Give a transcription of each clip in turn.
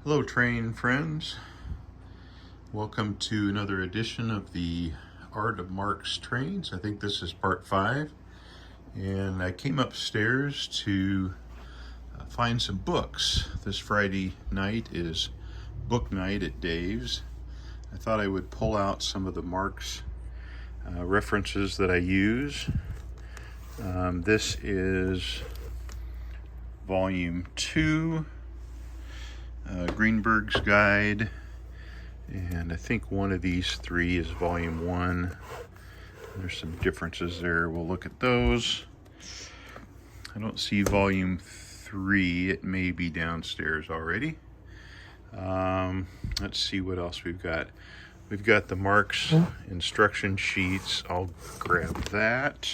Hello, train friends. Welcome to another edition of the Art of Marx Trains. I think this is part 5. And I came upstairs to find some books. This Friday night is book night at Dave's. I thought I would pull out some of the Marx references that I use. This is volume 2. Greenberg's Guide, and I think one of these 3 is volume 1. There's some differences there. We'll look at those. I don't see volume 3. It may be downstairs already. Let's see what else we've got. We've got the Marx instruction sheets. I'll grab that.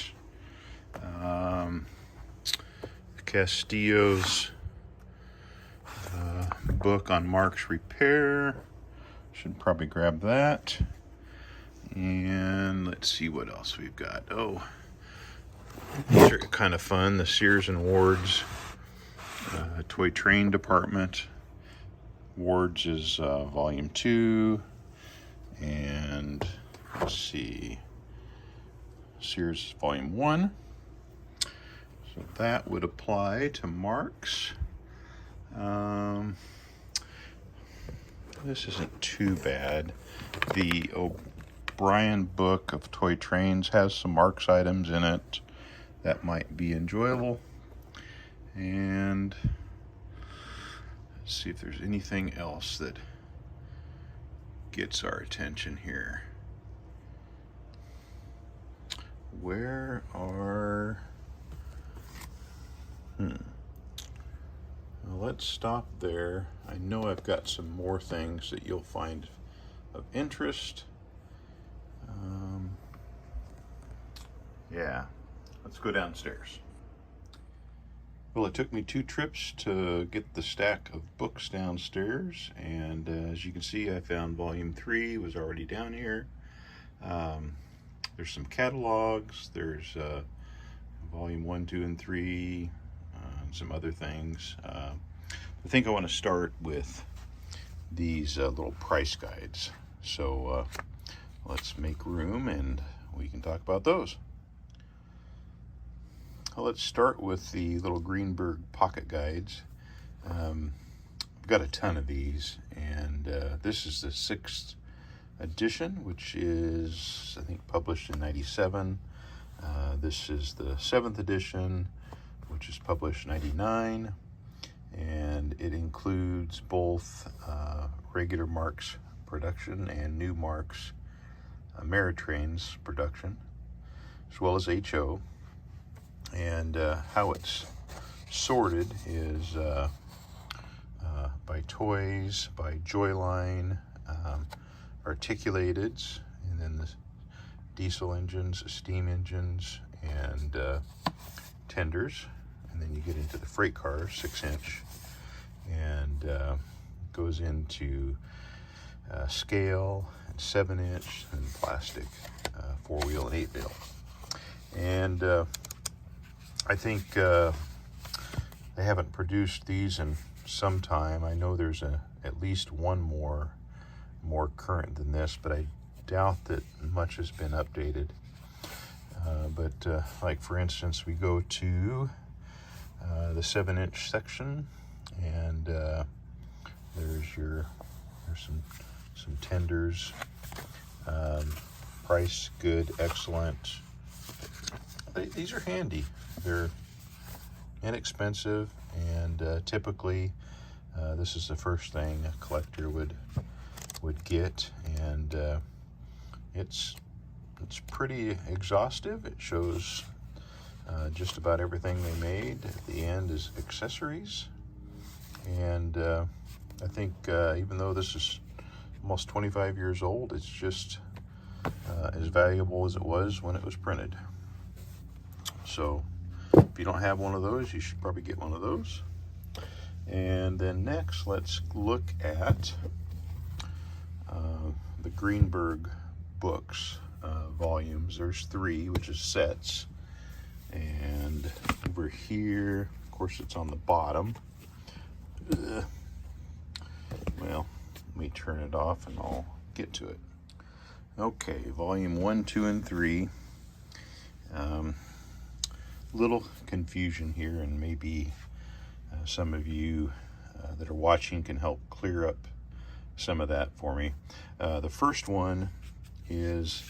Castillo's book on Marx repair. Should probably grab that. And let's see what else we've got. Oh, these are kind of fun. The Sears and Ward's toy train department. Ward's is volume 2. And let's see, Sears is volume 1. So that would apply to Marx. This isn't too bad. The O'Brien book of toy trains has some Marx items in it that might be enjoyable. And let's see if there's anything else that gets our attention here. Where are... Well, let's stop there. I know I've got some more things that you'll find of interest. Yeah, let's go downstairs. Well, it took me 2 trips to get the stack of books downstairs, and as you can see, I found volume 3 was already down here. There's some catalogs. There's volume 1, 2, and 3. Some other things. I think I want to start with these little price guides. So let's make room and we can talk about those. Well, let's start with the little Greenberg pocket guides. I've got a ton of these, and this is the 6th edition, which is, I think, published in 97. This is the 7th edition, which is published 99, and it includes both regular Marx production and new Marx Ameritrains production, as well as HO. And how it's sorted is by toys, by Joyline, articulateds, and then the diesel engines, steam engines, and tenders. And then you get into the freight cars, 6-inch, and goes into scale, and 7-inch, and plastic, 4-wheel and 8-wheel. And I think they haven't produced these in some time. I know there's at least one more current than this, but I doubt that much has been updated. But like for instance, we go to the 7-inch section, and there's some tenders. Price good, excellent. These are handy. They're inexpensive, and typically this is the first thing a collector would get, and it's pretty exhaustive. It shows just about everything they made. At the end is accessories, and I think even though this is almost 25 years old, it's just as valuable as it was when it was printed. So if you don't have one of those, you should probably get one of those. And then next, let's look at the Greenberg books volumes. There's 3, which is sets. And over here, of course, it's on the bottom. me turn it off and I'll get to it. Okay, volume 1, 2, and 3. Little confusion here, and maybe some of you that are watching can help clear up some of that for me. The first one is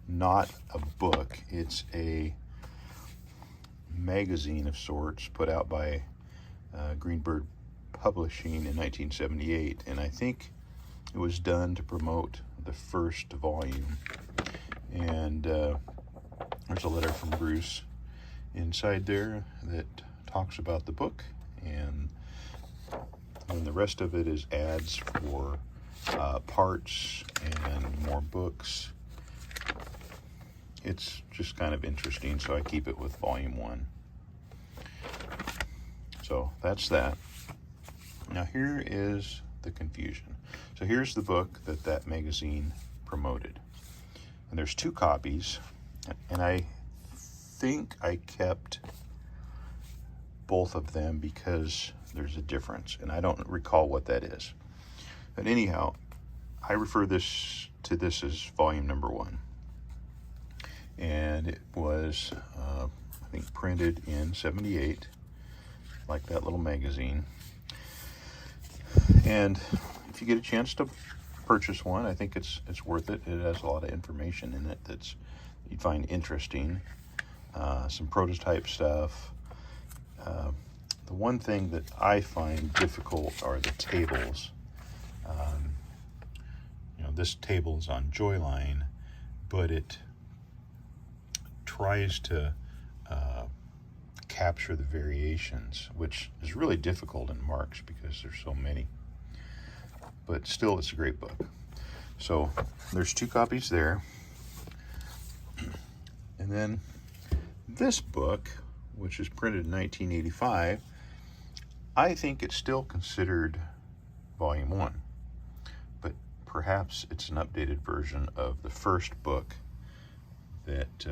not a book. It's a magazine of sorts put out by Greenberg Publishing in 1978, and I think it was done to promote the first volume. And there's a letter from Bruce inside there that talks about the book, and then the rest of it is ads for parts and more books. It's just kind of interesting, so I keep it with volume 1. So that's that. Now here is the confusion. So here's the book that magazine promoted. And there's 2 copies, and I think I kept both of them because there's a difference, and I don't recall what that is. But anyhow, I refer to this as volume number 1. And it was, I think, printed in 78, like that little magazine. And if you get a chance to purchase one, I think it's worth it. It has a lot of information in it that you'd find interesting. Some prototype stuff. The one thing that I find difficult are the tables. This table is on Joyline, but it tries to capture the variations, which is really difficult in Marx because there's so many. But still, it's a great book. So there's 2 copies there. And then this book, which is printed in 1985, I think it's still considered volume 1. But perhaps it's an updated version of the first book that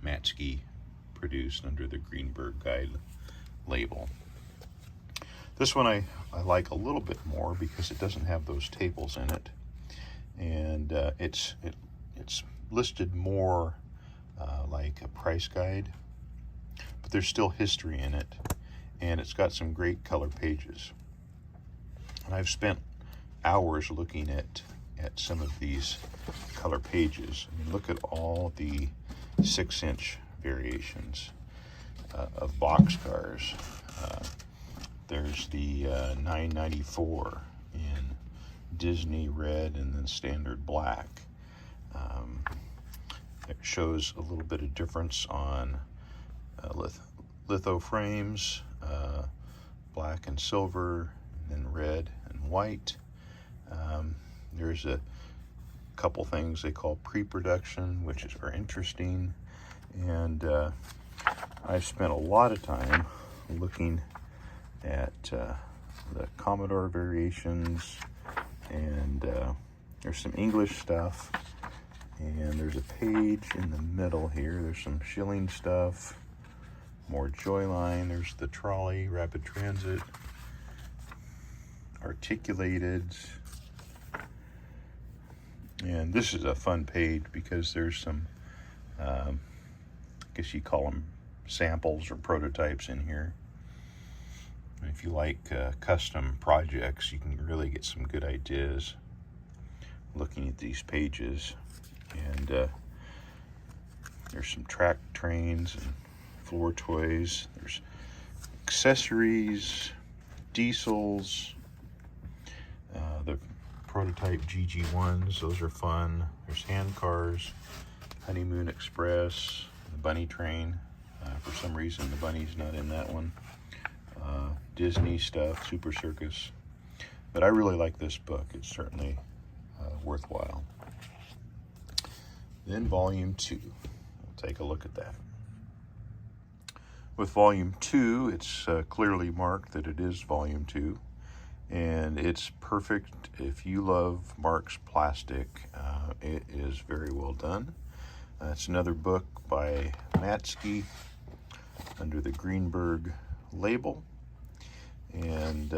Matsky produced under the Greenberg Guide label. This one I like a little bit more because it doesn't have those tables in it, and it's listed more like a price guide, but there's still history in it, and it's got some great color pages. And I've spent hours looking at some of these color pages. I mean, look at all the 6-inch variations of boxcars. There's the 994 in Disney red and then standard black. It shows a little bit of difference on litho frames, black and silver, and then red and white. There's a couple things they call pre-production, which is very interesting. And I've spent a lot of time looking at the Commodore variations, and there's some English stuff, and there's a page in the middle here. There's some Schilling stuff, more Joyline. There's the trolley, rapid transit, articulated. And this is a fun page because there's some, I guess you call them samples or prototypes in here. And if you like custom projects, you can really get some good ideas looking at these pages. And there's some track trains and floor toys. There's accessories, diesels, the prototype GG1s, those are fun. There's hand cars, Honeymoon Express, the bunny train. For some reason, the bunny's not in that one. Disney stuff, Super Circus. But I really like this book. It's certainly worthwhile. Then volume 2. We'll take a look at that. With volume 2, it's clearly marked that it is volume 2. And it's perfect if you love Marx plastic. It is very well done. It's another book by Matsky under the Greenberg label. And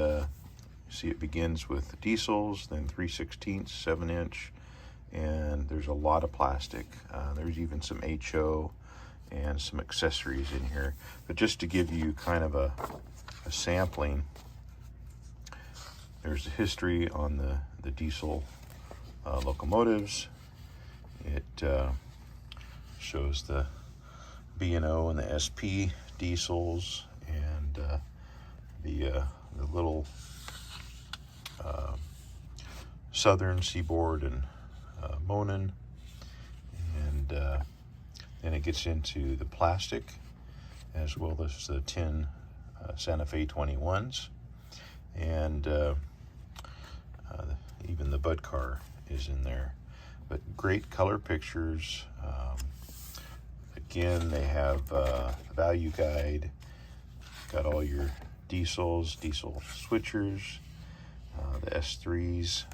See, it begins with diesels, then 3/16, 7-inch, and there's a lot of plastic. There's even some HO and some accessories in here. But just to give you kind of a sampling, there's the history on the diesel locomotives. It shows the B&O and the SP diesels, and the little Southern, Seaboard, and Monin, and then it gets into the plastic as well as the tin Santa Fe 21s, and even the Bud car is in there. But great color pictures. Again, they have the value guide, got all your diesels, diesel switchers, the S3s,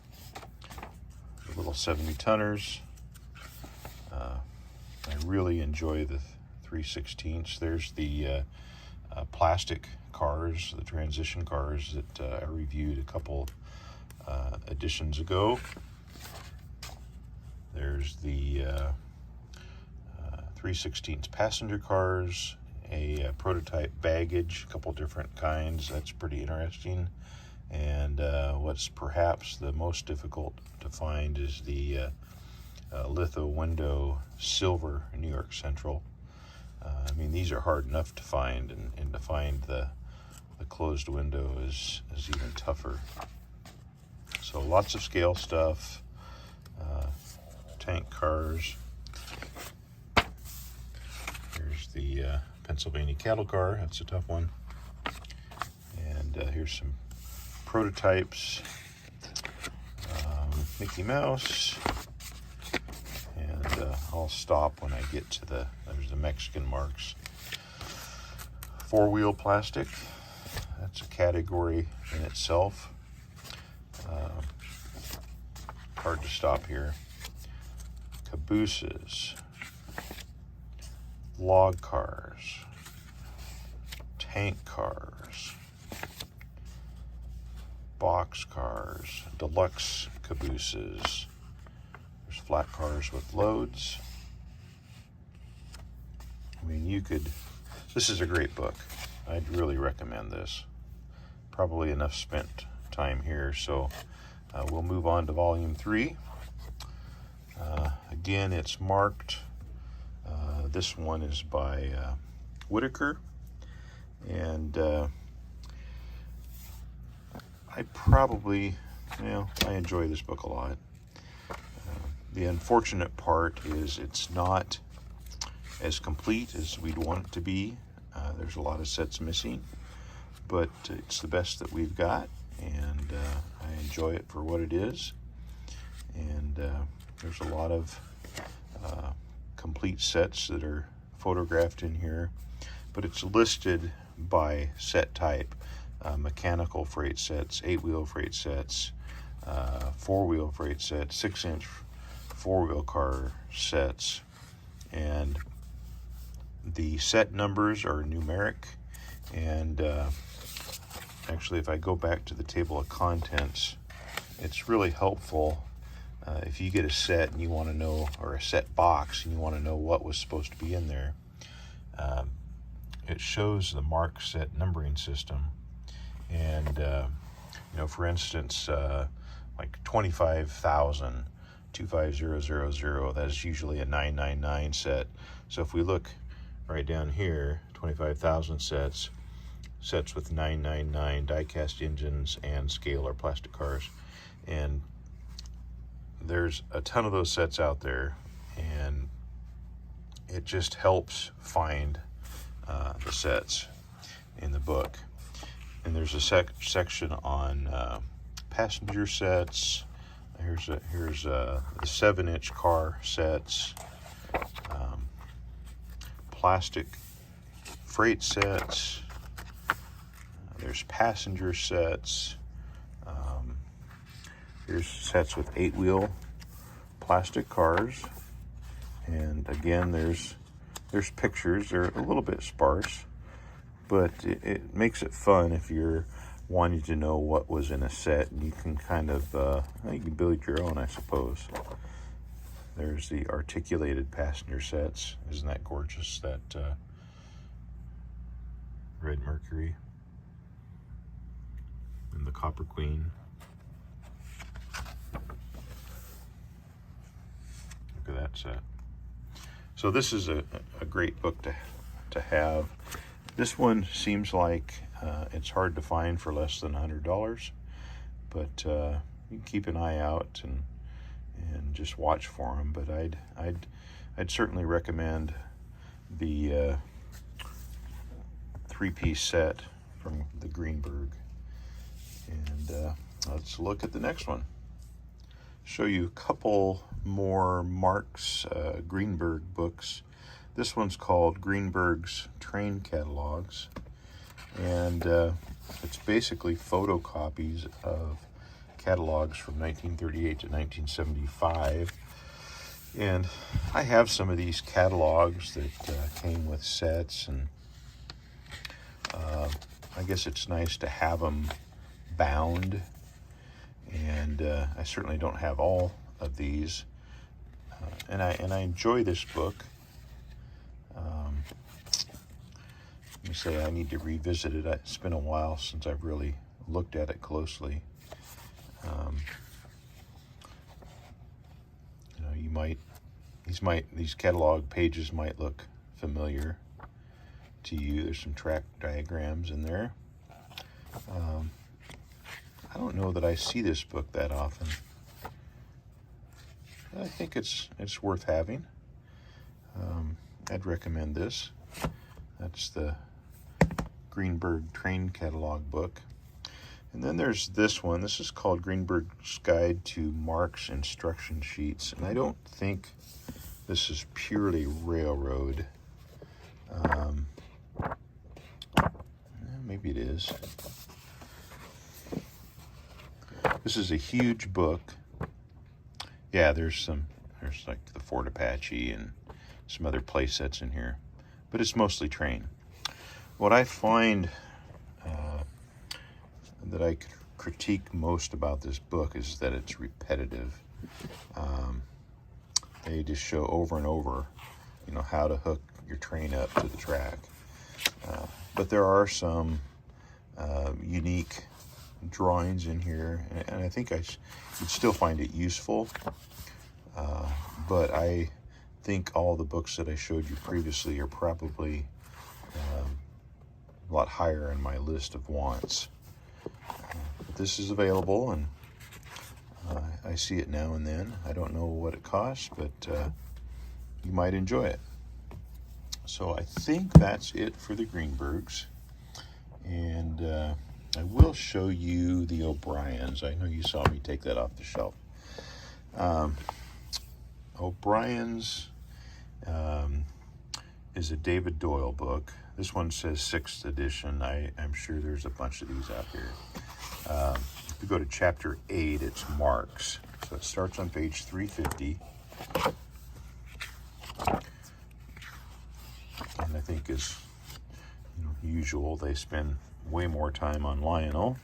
the little 70-tonners. I really enjoy the 3/16. There's the plastic cars, the transition cars that I reviewed a couple editions ago. There's the 3/16 passenger cars, a prototype baggage, a couple different kinds. That's pretty interesting. And what's perhaps the most difficult to find is the litho window silver New York Central. I mean, these are hard enough to find, and to find the closed window is even tougher. So lots of scale stuff, tank cars. Here's the Pennsylvania cattle car. That's a tough one. And here's some prototypes. Mickey Mouse. And I'll stop when I get to there's the Mexican Marx. 4-wheel plastic. That's a category in itself. Hard to stop here. Cabooses. Log cars. Tank cars. Box cars. Deluxe cabooses. There's flat cars with loads. I mean, this is a great book. I'd really recommend this. Probably enough spent time here, so we'll move on to volume 3. Again, it's marked. This one is by Whitaker, and I enjoy this book a lot. The unfortunate part is it's not as complete as we'd want it to be. There's a lot of sets missing, but it's the best that we've got, and I enjoy it for what it is. And there's a lot of complete sets that are photographed in here, but it's listed by set type. Mechanical freight sets, 8-wheel freight sets, 4-wheel freight sets, 6-inch 4-wheel car sets, and the set numbers are numeric. And actually, if I go back to the table of contents, it's really helpful if you get a set and you want to know, or a set box and you want to know what was supposed to be in there. It shows the Marx set numbering system, and for instance, like 25,000, 25000, that's usually a 999 set. So if we look right down here, 25,000 sets with 999 die-cast engines and scale or plastic cars, and there's a ton of those sets out there, and it just helps find the sets in the book. And there's a section on passenger sets. Here's the 7-inch car sets, plastic freight sets. There's passenger sets. Here's sets with 8-wheel plastic cars, and again, there's pictures. They're a little bit sparse, but it makes it fun if you're wanting to know what was in a set, and you can kind of, you can build your own, I suppose. There's the articulated passenger sets. Isn't that gorgeous? That Red Mercury and the Copper Queen. Look at that set. So this is a great book to have. This one seems like it's hard to find for less than $100, but you can keep an eye out and just watch for them. But I'd certainly recommend the three-piece set from the Greenberg. And let's look at the next one. Show you a couple more Marx Greenberg books. This one's called Greenberg's Train Catalogs, and it's basically photocopies of catalogs from 1938 to 1975. And I have some of these catalogs that came with sets, and I guess it's nice to have them bound. And I certainly don't have all of these, and I enjoy this book. Let me say I need to revisit it. It's been a while since I've really looked at it closely. You know, these catalog pages might look familiar to you. There's some track diagrams in there. I don't know that I see this book that often. I think it's worth having. I'd recommend this. That's the Greenberg Train Catalog book. And then there's this one. This is called Greenberg's Guide to Marx Instruction Sheets. And I don't think this is purely railroad. Maybe it is. This is a huge book. Yeah, there's like the Ford Apache and some other play sets in here, but it's mostly train. What I find that I critique most about this book is that it's repetitive. They just show over and over, how to hook your train up to the track. But there are some unique drawings in here, and I think you'd still find it useful. But I think all the books that I showed you previously are probably a lot higher in my list of wants. But this is available, and I see it now and then. I don't know what it costs, but you might enjoy it. So I think that's it for the Greenbergs. And I will show you the O'Briens. I know you saw me take that off the shelf. O'Brien's is a David Doyle book. This one says 6th edition. I'm sure there's a bunch of these out there. If you go to chapter 8, it's Marx. So it starts on page 350. And I think as usual, they spend way more time on Lionel.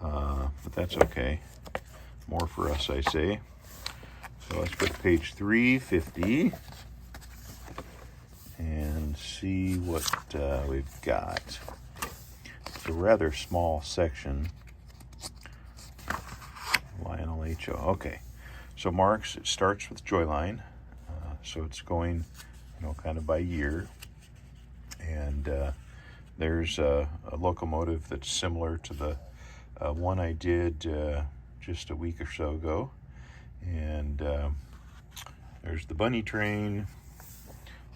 But that's okay. More for us, I say. So let's go to page 350 and see what we've got. It's a rather small section. Lionel H.O. Okay. So Marx, it starts with Joyline. So it's going, kind of by year. And there's a locomotive that's similar to the one I did just a week or so ago. And there's the bunny train.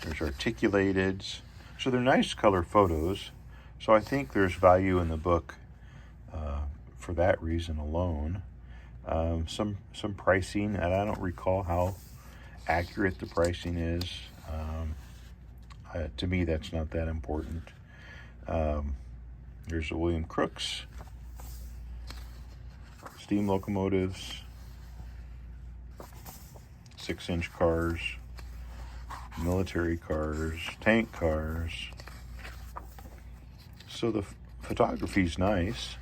There's articulated. So they're nice color photos. So I think there's value in the book for that reason alone. Some pricing, and I don't recall how accurate the pricing is. To me, that's not that important. There's the William Crooks, steam locomotives, 6-inch cars, military cars, tank cars. So the photography's nice.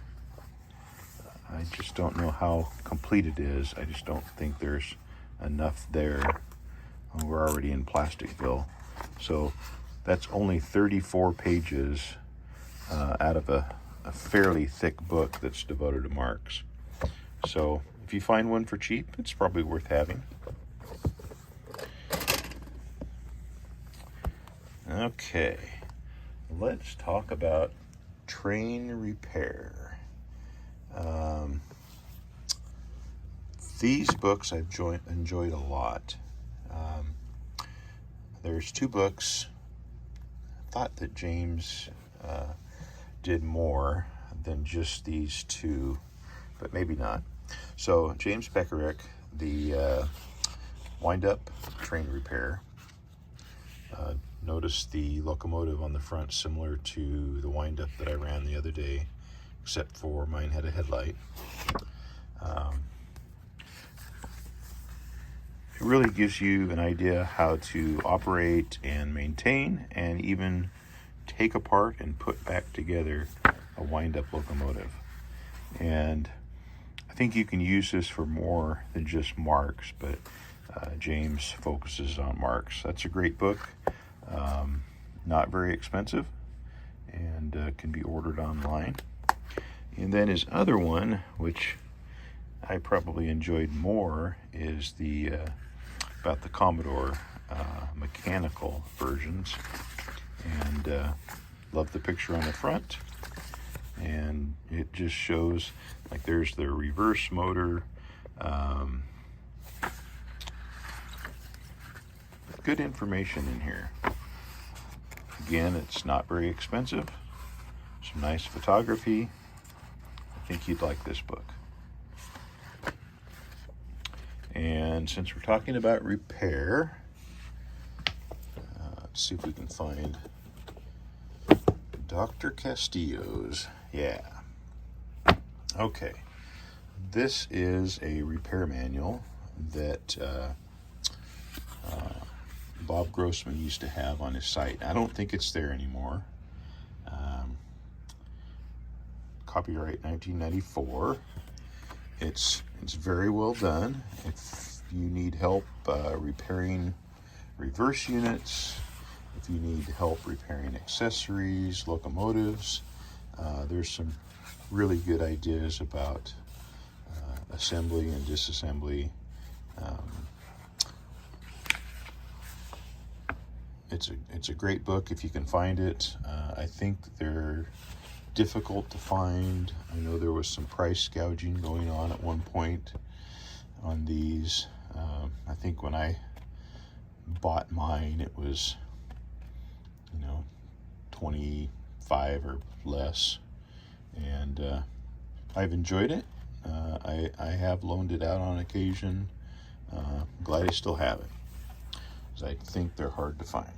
I just don't know how complete it is. I just don't think there's enough there. We're already in Plasticville. So that's only 34 pages out of a fairly thick book that's devoted to Marx. So if you find one for cheap, it's probably worth having. Okay, let's talk about train repair. These books I've enjoyed a lot. There's two books. I thought that James did more than just these two, but maybe not. So James Beckerick, the wind-up train repair. Notice the locomotive on the front similar to the wind-up that I ran the other day, except for mine had a headlight. It really gives you an idea how to operate and maintain and even take apart and put back together a wind-up locomotive. And I think you can use this for more than just Marx, but James focuses on Marx. That's a great book. Not very expensive, and can be ordered online. And then his other one, which I probably enjoyed more, is the about the Commodore mechanical versions. And love the picture on the front. And it just shows, like, there's the reverse motor. Good information in here. Again, it's not very expensive. Some nice photography. I think you'd like this book. And since we're talking about repair, let's see if we can find Dr. Castillo's. Yeah. Okay. This is a repair manual that Bob Grossman used to have on his site. I don't think it's there anymore. Copyright 1994. It's very well done. If you need help repairing reverse units, if you need help repairing accessories, locomotives, there's some really good ideas about assembly and disassembly. It's a great book if you can find it. I think they're difficult to find. I know there was some price gouging going on at one point on these. I think when I bought mine, it was, $25 or less, and I've enjoyed it. I have loaned it out on occasion. Glad I still have it, because I think they're hard to find.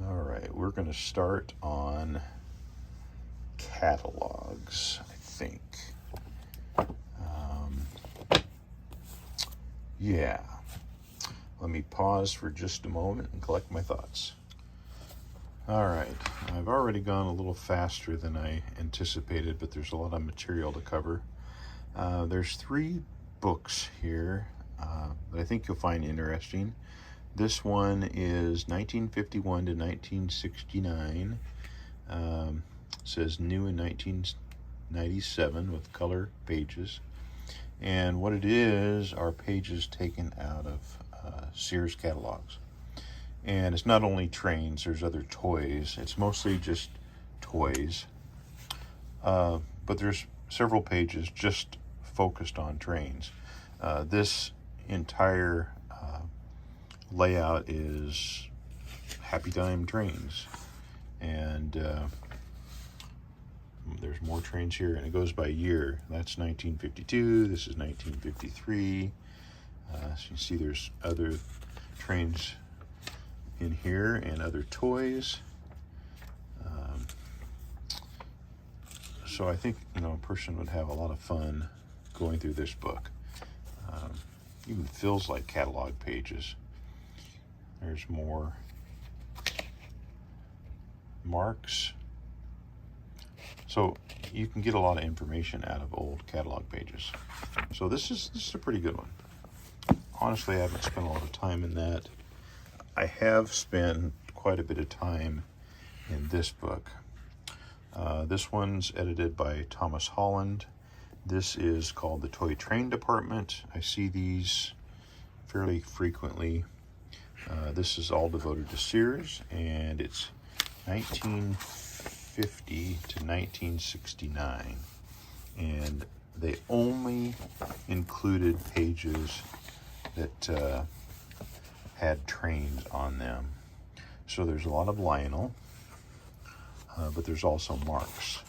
All right, we're going to start on catalogs, I think. Yeah. Let me pause for just a moment and collect my thoughts. All right, I've already gone a little faster than I anticipated, but there's a lot of material to cover. There's 3 books here that I think you'll find interesting. This one is 1951 to 1969. Says new in 1997 with color pages. And what it is are pages taken out of Sears catalogs. And it's not only trains, there's other toys. It's mostly just toys. But there's several pages just focused on trains. This entire layout is Happy Time trains, and there's more trains here, and it goes by year. That's 1952. This is 1953. So you see there's other trains in here and other toys. So I think a person would have a lot of fun going through this book. Even feels like catalog pages. There's more Marx. So you can get a lot of information out of old catalog pages. So this is a pretty good one. Honestly, I haven't spent a lot of time in that. I have spent quite a bit of time in this book. This one's edited by Thomas Holland. This is called the Toy Train Department. I see these fairly frequently. This is all devoted to Sears, and it's 1950 to 1969. And they only included pages that had trains on them. So there's a lot of Lionel, but there's also Marx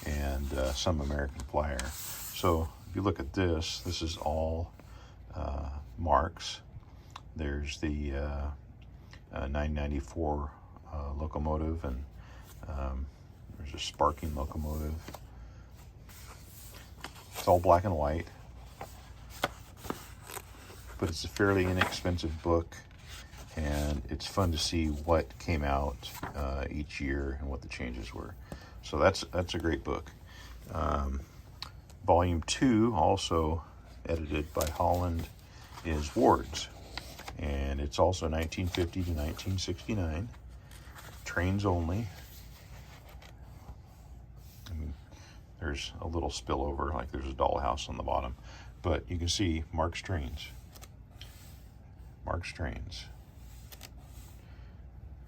and some American Flyer. So if you look at this, this is all Marx. There's the 994 locomotive, and there's a sparking locomotive. It's all black and white, but it's a fairly inexpensive book, and it's fun to see what came out each year and what the changes were. So that's a great book. Volume 2, also edited by Holland, is Ward's, and it's also 1950 to 1969. Trains only. I mean, there's a little spillover, like there's a dollhouse on the bottom, but you can see Marx Trains. Marx Trains.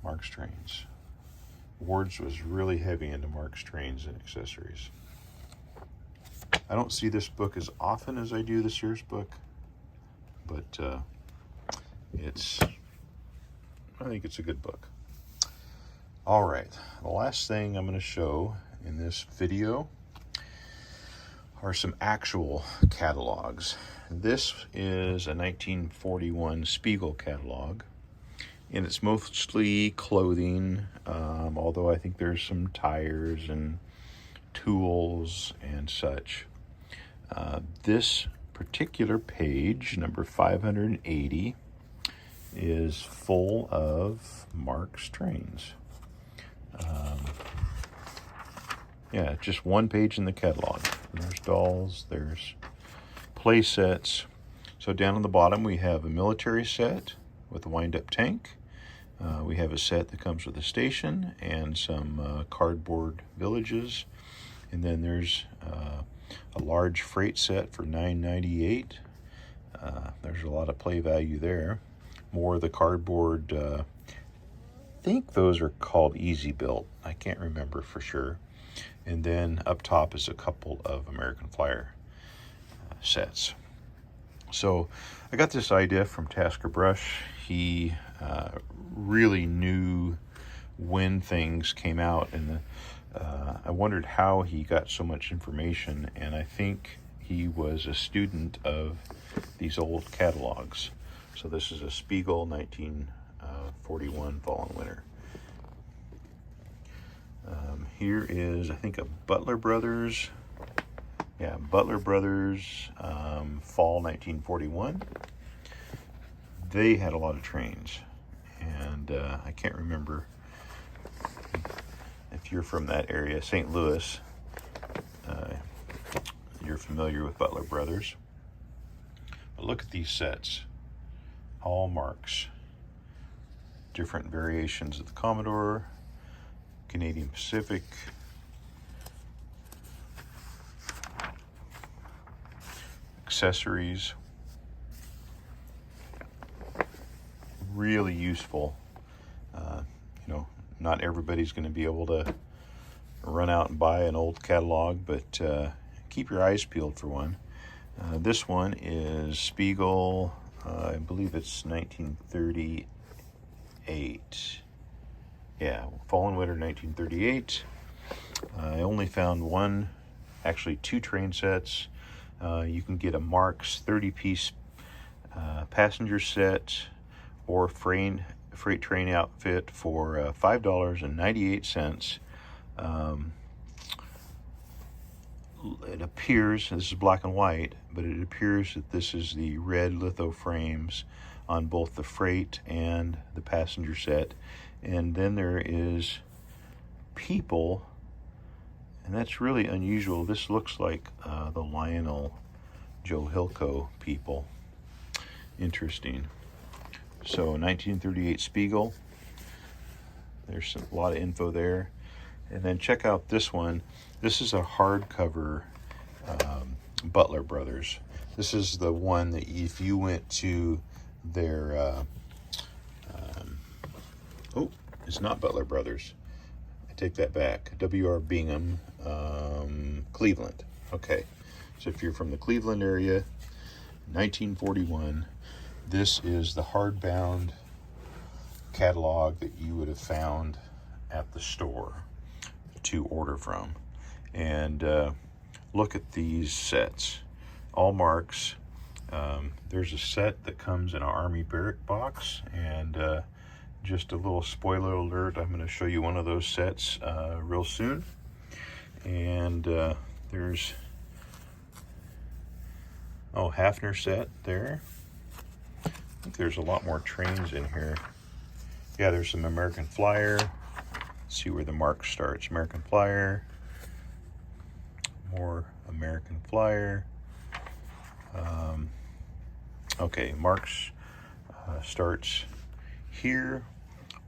Marx Trains. Ward's was really heavy into Marx Trains and accessories. I don't see this book as often as I do the Sears book, but I think it's a good book. All right, the last thing I'm going to show in this video are some actual catalogs. This is a 1941 Spiegel catalog, and it's mostly clothing, although I think there's some tires and tools and such. This particular page, number 580, is full of Marx trains. Yeah, just one page in the catalog. There's dolls, there's play sets. So down on the bottom we have a military set with a wind-up tank. We have a set that comes with a station and some cardboard villages. And then there's a large freight set for $9.98. There's a lot of play value there. More of the cardboard, I think those are called Easy Built. I can't remember for sure. And then up top is a couple of American Flyer sets. So I got this idea from Tasker Brush. He really knew when things came out, and I wondered how he got so much information, and I think he was a student of these old catalogs. So this is a Spiegel 1941 Fall and Winter. Here is, I think, a Butler Brothers. Yeah, Butler Brothers, Fall 1941. They had a lot of trains, and I can't remember if you're from that area, St. Louis, you're familiar with Butler Brothers. But look at these sets, all Marx. Different variations of the Commodore, Canadian Pacific, accessories. Really useful. Not everybody's going to be able to run out and buy an old catalog, but keep your eyes peeled for one. This one is Spiegel, I believe it's 1938. Yeah, Fall and Winter 1938. I only found two train sets. You can get a Marx 30-piece passenger set or freight train outfit for $5.98. It appears, this is black and white, but it appears that this is the red litho frames on both the freight and the passenger set. And then there is people, and that's really unusual. This looks like the Lionel Joe Hilco people. Interesting. So 1938 Spiegel. There's a lot of info there. And then check out this one. This is a hardcover Butler Brothers. This is the one that if you went to their, oh, it's not Butler Brothers. I take that back. W.R. Bingham, Cleveland. Okay, so if you're from the Cleveland area, 1941, this is the hardbound catalog that you would have found at the store to order from. And look at these sets, all Marx. There's a set that comes in an Army barrack box, and just a little spoiler alert, I'm going to show you one of those sets real soon. And there's Hafner set there. I think there's a lot more trains in here. Yeah, there's some American Flyer. Let's see where the Marx starts. American Flyer. More American Flyer. Okay, Marx starts here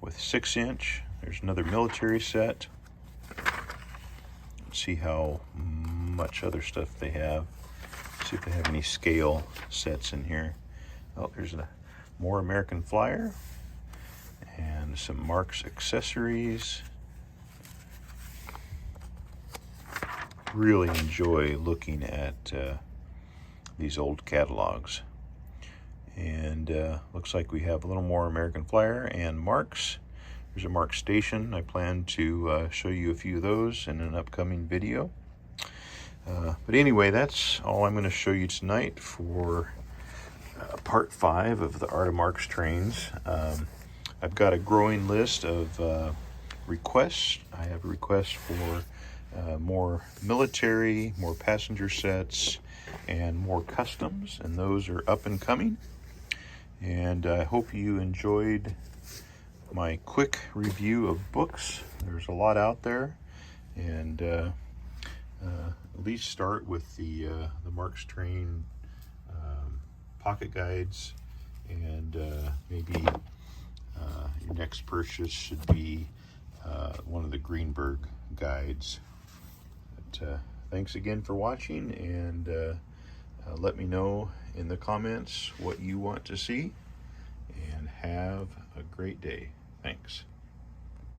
with 6-inch. There's another military set. Let's see how much other stuff they have. See if they have any scale sets in here. Oh, there's more American Flyer and some Marx accessories. Really enjoy looking at these old catalogs. And looks like we have a little more American Flyer and Marx. There's a Marx station. I plan to show you a few of those in an upcoming video. But anyway, that's all I'm going to show you tonight for part 5 of the Art of Marx trains. I've got a growing list of requests. I have a request for more military, more passenger sets, and more customs, and those are up and coming. And I hope you enjoyed my quick review of books. There's a lot out there, and at least start with the Marx train pocket guides, and maybe your next purchase should be one of the Greenberg guides. But thanks again for watching, and let me know in the comments what you want to see, and have a great day. Thanks.